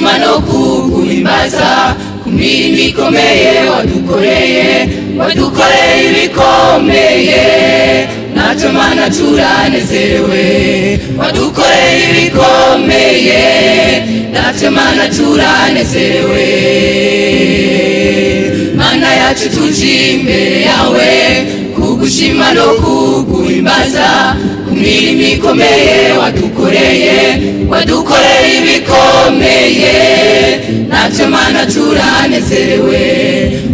kugushima no kuguhimbaza ku mirimo ikomeye wadukoreye ibikomeye, natwe Mana turanezerewe. Wadukoreye ibikomeye, natwe Mana turanezerewe. Mana yacu tuje imbere yawe kugushima no kuguhimbaza ku mirimo ikomeye wadukoreye ibikomeye, natwe Mana turanezerewe.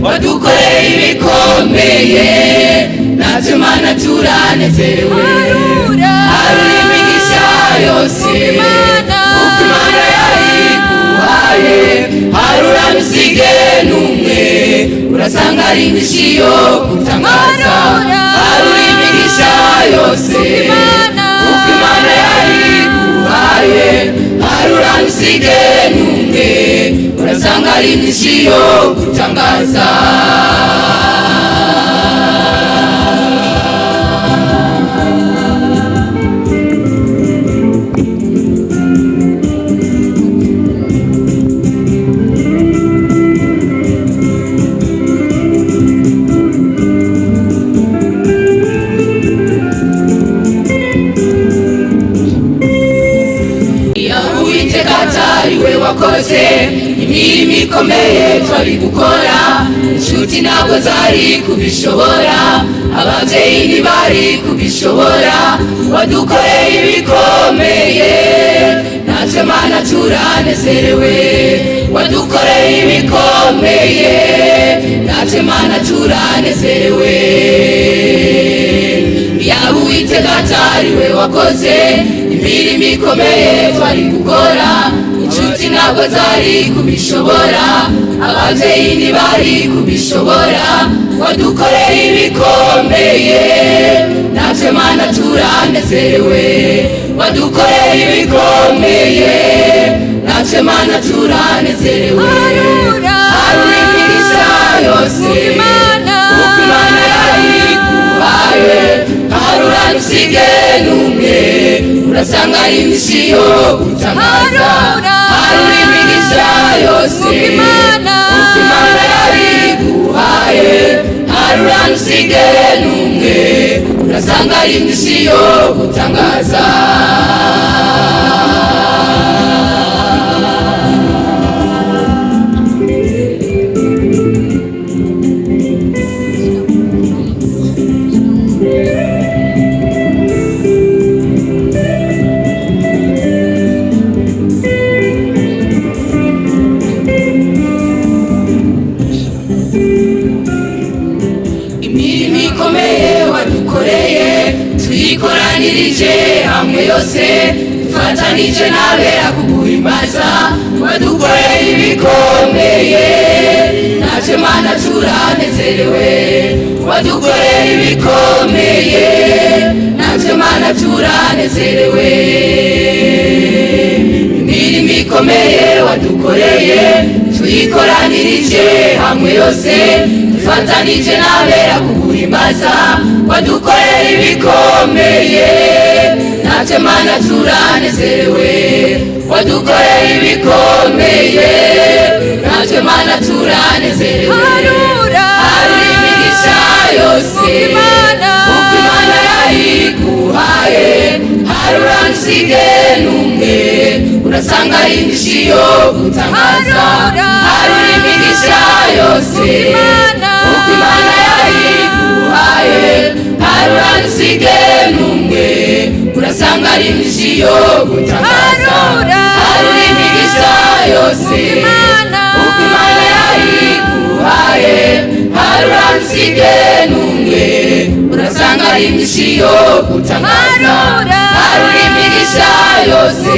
Wadukoreye ibikomeye, natwe Mana turanezerewe. Harura imigisha yose uko Imana yayiguhaye, harura ntusige n'umwe, urasanga ari imigisha yo gutangaza. Harura imigisha yose uko Imana yayiguhaye, harura ntusige n'umwe, urasanga ari imigisha yo gutangaza. Iwe wakoze imirimo ikomeye twari gukora, inshuti ntabwo zari kubishobora, ababyeyi ntibari kubishobora. Wadukoreye ibikomeye, natwe Mana turanezerewe. Wadukoreye ibikomeye, natwe Mana turanezerewe. Yaba Uwiteka atariwe wakoze imirimo ikomeye twari gukora, inshuti ntabwo zari kubishobora, ababyeyi ntibari kubishobora. Wadukoreye ibikomeye, natwe Mana turanezerewe. Wadukoreye ibikomeye, natwe Mana turanezerewe. Harura imigisha yose uko Imana yayiguhaye, harura ntusige n'umwe, urasanga ari imigisha yo gutangaza. Harura imigisha yose uko Imana yayiguhaye, harura ntusige n'umwe, urasanga ari imigisha yo gutangaza. Wadukoreye tuyikoranirije hamwe yose, dufatanije n'abera kuguhimbaza. Wadukoreye ibikomeye, natwe Mana turanezerewe. Wadukoreye ibikomeye, natwe Mana turanezerewe. Imirimo ikomeye wadukoreye tuyikoranirije hamwe yose, dufatanije n'abera kuguhimbaza. Wadukoreye ibikomeye, natwe Mana turanezerewe. Wadukoreye ibikomeye, natwe Mana turanezerewe. Harura imigisha yose uko Imana yayiguhaye, harura ntusige n'umwe, urasanga ari imigisha yo gutangaza. Harura imigisha yose uko Imana yayiguhaye, harura ntusige n'umwe, urasanga ari imigisha yo gutangaza. Harura imigisha yose uko Imana yayiguhaye, harura ntusige n'umwe, urasanga ari imigisha yo gutangaza. Harura imigisha yose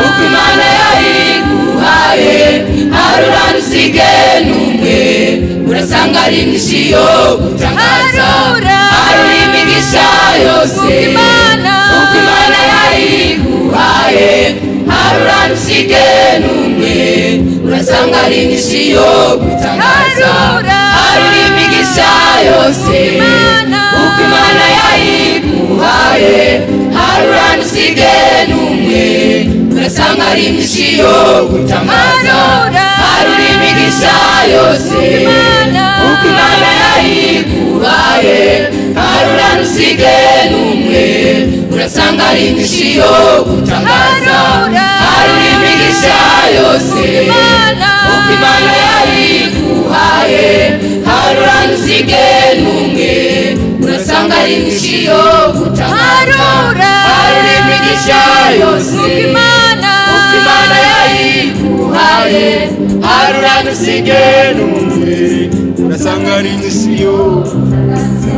uko Imana yayiguhaye, harura ntusige n'umwe, urasanga ari imigisha yo gutangaza. Harura imigisha yose uko Imana yayiguhaye, harura ntusige n'umwe, urasanga ari imigisha yo gutangaza. Harura imigisha yose uko Imana yayiguhaye, harura ntusige n'umwe, urasanga ari myinshi yo gutangaza. Harura imigisha yose uko Imana yayiguhaye, harura ntusige n'umwe, urasanga ari myinshi yo gutangaza. Harura imigisha yose uko Imana yayiguhaye, harura ntusige n'umwe, urasanga ari myinshi yo gutangaza. Harura imigisha yose uko Imana yayiguhaye, harura ntusige n'umwe, urasanga ari myinshi yo gutangaza.